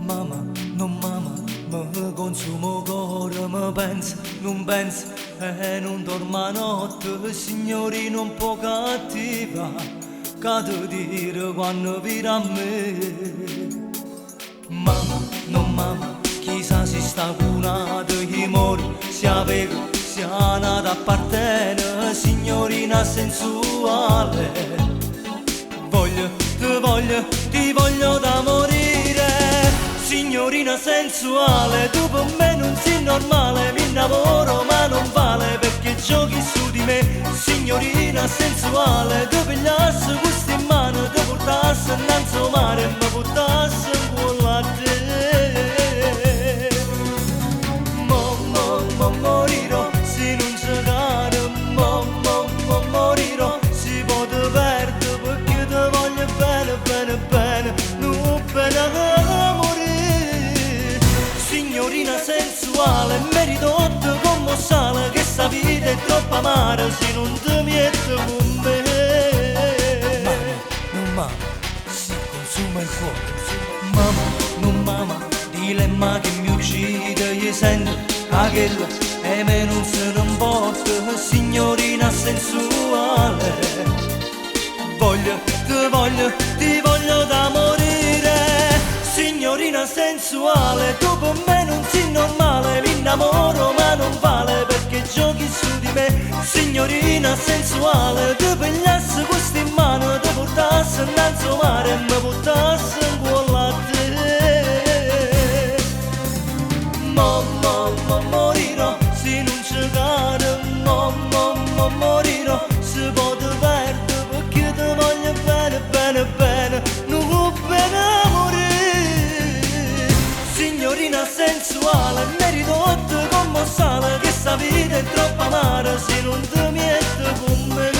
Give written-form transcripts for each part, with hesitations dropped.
Mamma, non mamma, mi consumo cuore, mi pensa, non pensa e non dormo a notte, signori non può cattiva, che ti dire quando viene a me. Mamma, non mamma, chissà si sta curata, chi muore, si aveva, si è nata appartiene, signorina sensuale. Voglio, ti voglio da morire, signorina sensuale, tu per me non sei normale, mi innamoro ma non vale perché giochi su di me, signorina sensuale, tu pigliassi questo in mano, tu portassi innanzi al mare e mi portassi in cuore a te. Morirò se non giocare, morirò si può perdere perché ti voglio bene, bene, bene, non bene a morire, signorina sensuale, merito come sale, che sta vita è troppo amara se non ti metti con me. Mamma, si consuma il fuoco, mamma, non mamma, dilemma che mi uccide, io sento quella e me non se ne importa, signorina sensuale. Ti voglio da morire, signorina sensuale, tu per me non sei normale, mi innamoro ma non vale perché giochi su di me, signorina sensuale, tu pigliassi questo in mano, ti portassi innanzi al mare e mi portassi in cuore a te. Morirò se non giocare, morirò se può perdere perché ti voglio bene, bene, bene, non bene a morire, signorina sensuale, merito come sale, che sta vita è troppo amara se non ti metti con me.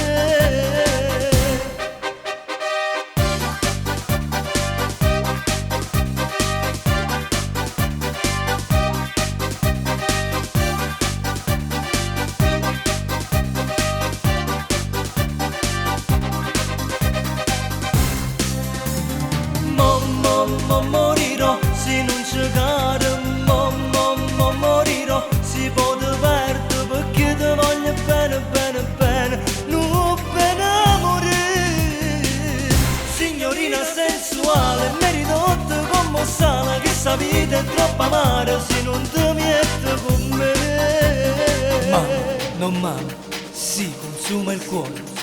Morirò se non giocare, morirò si può perdere perché ti voglio bene, bene, bene, non bene a morire, signorina sensuale, merito come sale, che sta vita è troppo amara se non ti metti con me. Mamma, non mamma, si consuma il cuore.